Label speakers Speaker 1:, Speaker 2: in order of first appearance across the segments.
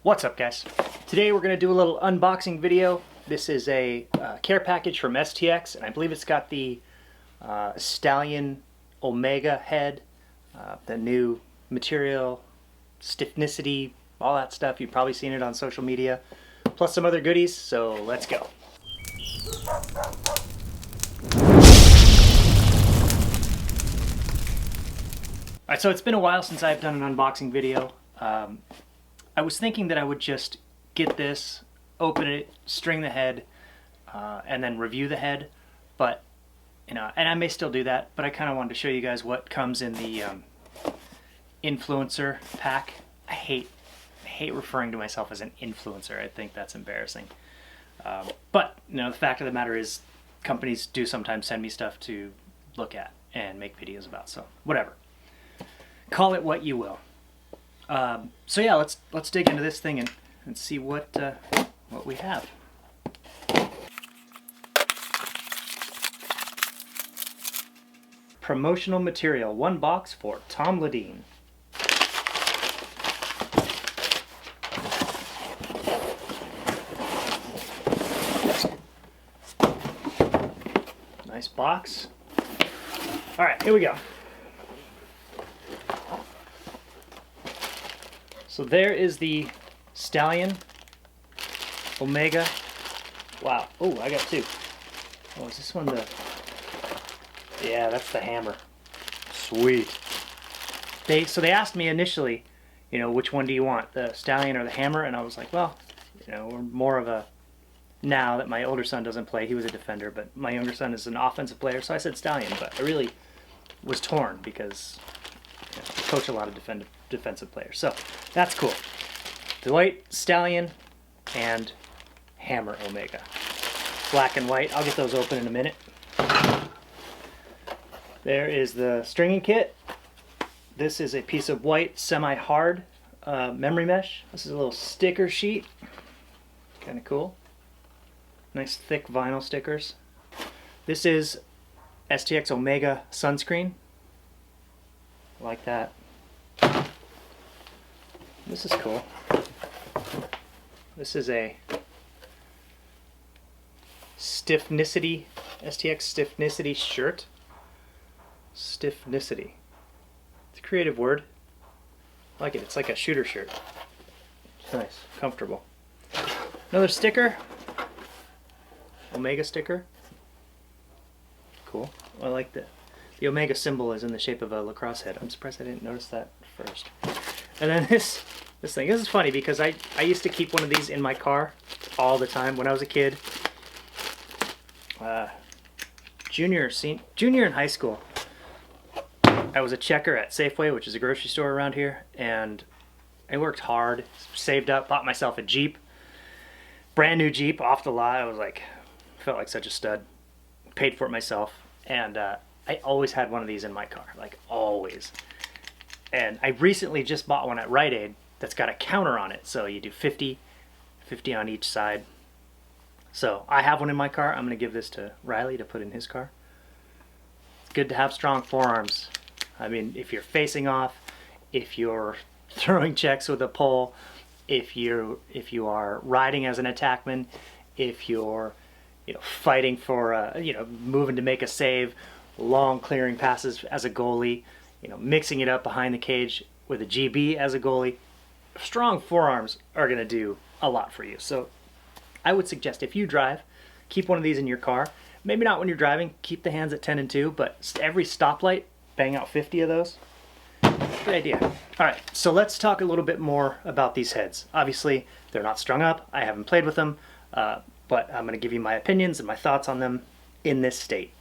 Speaker 1: What's up, guys? Today we're going to do a little unboxing video. This is a care package from STX, and I believe it's got the Stallion Omega head, the new material, stiffnicity, all that stuff. You've probably seen it on social media, plus some other goodies, so let's go. Alright, so it's been a while since I've done an unboxing video. I was thinking that I would just get this, open it, string the head, and then review the head, but, you know, and I may still do that, but I kind of wanted to show you guys what comes in the influencer pack. I hate referring to myself as an influencer. I think that's embarrassing. But, you know, the fact of the matter is companies do sometimes send me stuff to look at and make videos about, so whatever. Call it what you will. So yeah, let's dig into this thing and see what we have. Promotional material, 1 box for Tom Ledeen. Nice box. All right, here we go. So there is the Stallion Omega. Wow. Oh, I got 2. Oh, is this one the... Yeah, that's the hammer. Sweet. So they asked me initially, you know, which one do you want, the Stallion or the hammer? And I was like, well, you know, we're more of a... Now that my older son doesn't play, he was a defender, but my younger son is an offensive player, so I said Stallion, but I really was torn because you know, I coach a lot of defensive players. So that's cool. The white Stallion and hammer Omega. Black and white. I'll get those open in a minute. There is the stringing kit. This is a piece of white semi-hard memory mesh. This is a little sticker sheet. Kind of cool. Nice thick vinyl stickers. This is STX Omega sunscreen. I like that. This is cool. This is a stiffnicity, STX stiffnicity shirt. Stiffnicity. It's a creative word. I like it. It's like a shooter shirt. It's nice, comfortable. Another sticker. Omega sticker. Cool. I like that. The Omega symbol is in the shape of a lacrosse head. I'm surprised I didn't notice that first. And then this thing. This is funny because I used to keep one of these in my car all the time when I was a kid. Junior in high school. I was a checker at Safeway, which is a grocery store around here, and I worked hard, saved up, bought myself a Jeep. Brand new Jeep off the lot. I was like, felt like such a stud. Paid for it myself, and I always had one of these in my car, like always. And I recently just bought one at Rite Aid that's got a counter on it, so you do 50 on each side. So I have one in my car. I'm going to give this to Riley to put in his car. It's good to have strong forearms. I mean, if you're facing off, if you're throwing checks with a pole, if you are riding as an attackman, if you're fighting for moving to make a save, long clearing passes as a goalie, mixing it up behind the cage with a GB as a goalie, strong forearms are going to do a lot for you. So I would suggest if you drive, keep one of these in your car. Maybe not when you're driving, keep the hands at 10 and 2, but every stoplight, bang out 50 of those. Good idea. All right, so let's talk a little bit more about these heads. Obviously, they're not strung up. I haven't played with them, but I'm going to give you my opinions and my thoughts on them in this state.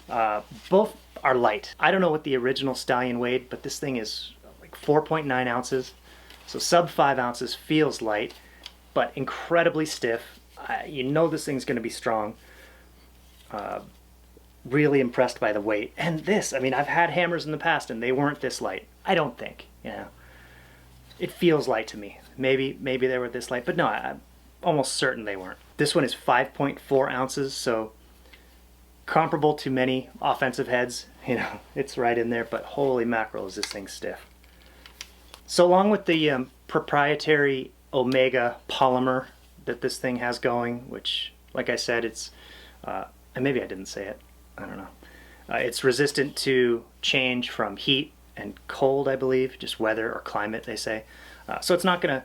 Speaker 1: Both are light. I don't know what the original Stallion weighed, but this thing is like 4.9 ounces. So sub 5 ounces, feels light, but incredibly stiff. You know this thing's going to be strong. Really impressed by the weight. And this, I mean, I've had hammers in the past and they weren't this light. I don't think, It feels light to me. Maybe they were this light, but no, I'm almost certain they weren't. This one is 5.4 ounces, so comparable to many offensive heads. It's right in there, but holy mackerel is this thing stiff. So along with the proprietary Omega polymer that this thing has going, which, like I said, it's, and maybe I didn't say it, I don't know. It's resistant to change from heat and cold, I believe, just weather or climate, they say. So it's not going to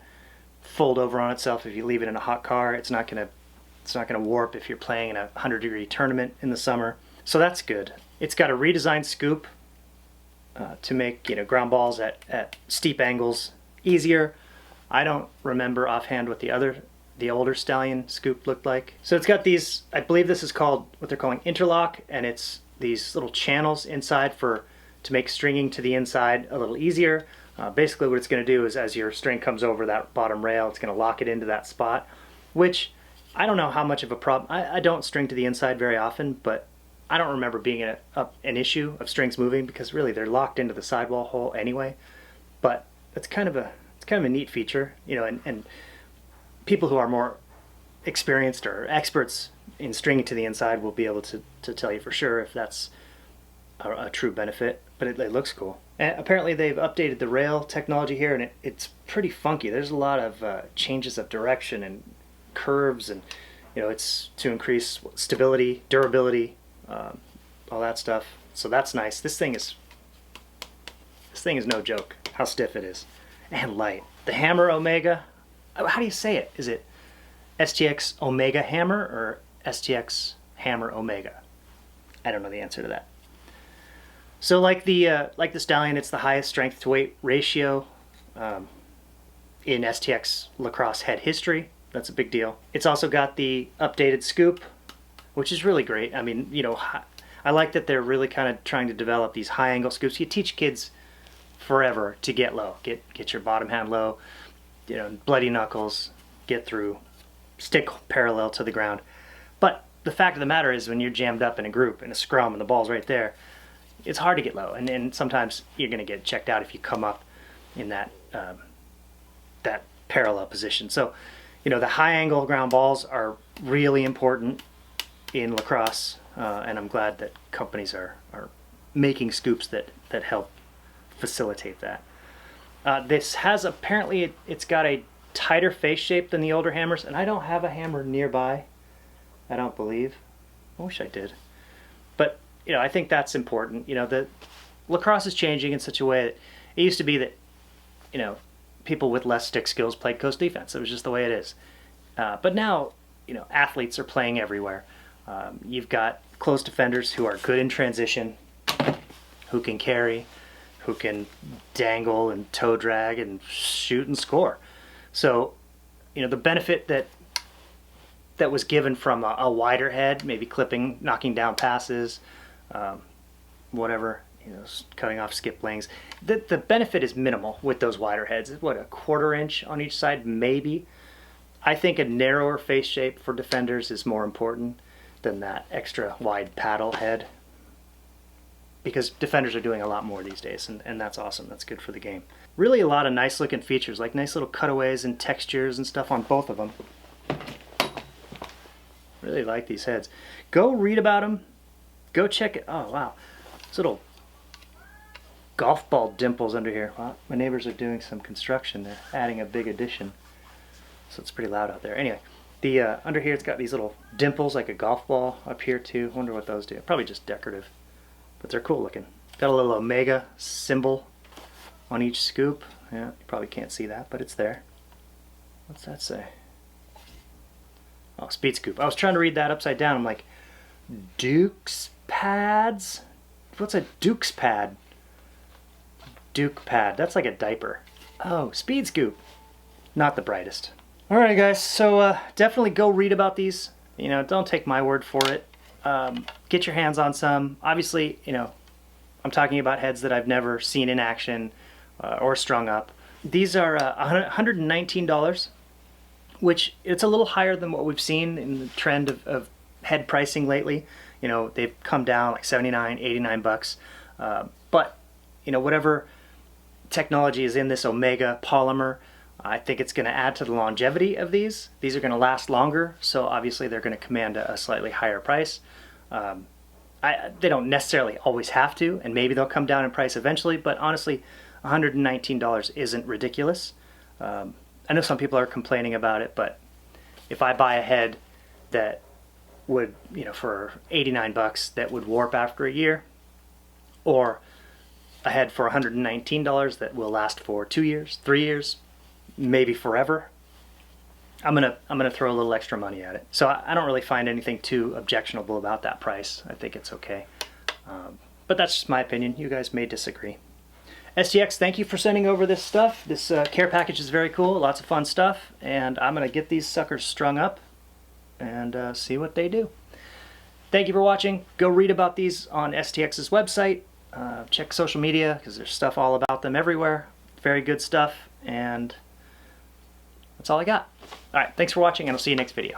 Speaker 1: fold over on itself if you leave it in a hot car. It's not going to warp if you're playing in a 100-degree tournament in the summer. So that's good. It's got a redesigned scoop to make, you know, ground balls at steep angles easier. I don't remember offhand what the older Stallion scoop looked like. So it's got these, I believe this is called what they're calling interlock, and it's these little channels inside to make stringing to the inside a little easier. Basically what it's going to do is as your string comes over that bottom rail, it's going to lock it into that spot, which I don't know how much of a problem. I don't string to the inside very often, but I don't remember being an issue of strings moving, because really they're locked into the sidewall hole anyway. But it's kind of a neat feature, you know, and people who are more experienced or experts in stringing to the inside will be able to tell you for sure if that's a true benefit, but it looks cool. And apparently they've updated the rail technology here, and it's pretty funky. There's a lot of changes of direction and curves, and you know, it's to increase stability, durability, all that stuff. So that's nice. This thing is no joke how stiff it is, and light. The Hammer Omega, how do you say it? Is it STX Omega Hammer or STX Hammer Omega? I don't know the answer to that. So like the Stallion, it's the highest strength to weight ratio in STX lacrosse head history. That's a big deal. It's also got the updated scoop, which is really great. I mean, you know, I like that they're really kind of trying to develop these high angle scoops. You teach kids forever to get low, get your bottom hand low, you know, bloody knuckles, get through, stick parallel to the ground. But the fact of the matter is, when you're jammed up in a group, in a scrum, and the ball's right there, it's hard to get low, and sometimes you're going to get checked out if you come up in that that parallel position. So, you know, the high angle ground balls are really important in lacrosse, and I'm glad that companies are making scoops that help facilitate that. This has, apparently, it's got a tighter face shape than the older hammers, and I don't have a hammer nearby, I don't believe. I wish I did. But, you know, I think that's important. You know, the lacrosse is changing in such a way that it used to be that, you know, people with less stick skills played coast defense. It was just the way it is. But now, you know, athletes are playing everywhere. You've got close defenders who are good in transition, who can carry, who can dangle and toe drag and shoot and score. So, you know, the benefit that was given from a wider head, maybe clipping, knocking down passes, whatever, you know, cutting off skip lanes, the benefit is minimal with those wider heads. What, a 1/4 inch on each side, maybe? I think a narrower face shape for defenders is more important than that extra wide paddle head, because defenders are doing a lot more these days, and that's awesome. That's good for the game. Really a lot of nice looking features, like nice little cutaways and textures and stuff on both of them. Really like these heads. Go read about them. Go check it. Oh, wow. These little golf ball dimples under here. Wow. My neighbors are doing some construction. They're adding a big addition, so it's pretty loud out there. Anyway, the under here it's got these little dimples like a golf ball up here too. Wonder what those do. Probably just decorative, but they're cool looking. Got a little Omega symbol on each scoop. Yeah, you probably can't see that, but it's there. What's that say? Oh, speed scoop. I was trying to read that upside down. I'm like, Duke's pads? What's a Duke's pad? Duke pad. That's like a diaper. Oh, speed scoop. Not the brightest. Alright guys, so definitely go read about these. You know, don't take my word for it. Get your hands on some. Obviously, you know, I'm talking about heads that I've never seen in action or strung up. These are $119, which it's a little higher than what we've seen in the trend of head pricing lately. You know, they've come down like 79, 89 bucks. But, you know, whatever technology is in this Omega polymer, I think it's going to add to the longevity of these. These are going to last longer, so obviously they're going to command a slightly higher price. They don't necessarily always have to, and maybe they'll come down in price eventually, but honestly, $119 isn't ridiculous. I know some people are complaining about it, but if I buy a head that would, for 89 bucks that would warp after a year, or a head for $119 that will last for 2 years, 3 years, maybe forever, I'm gonna throw a little extra money at it. So I don't really find anything too objectionable about that price. I think it's okay. But that's just my opinion. You guys may disagree. STX, thank you for sending over this stuff. This care package is very cool, lots of fun stuff, and I'm gonna get these suckers strung up and see what they do. Thank you for watching. Go read about these on STX's website. Check social media because there's stuff all about them everywhere. Very good stuff, and that's all I got. Alright, thanks for watching, and I'll see you next video.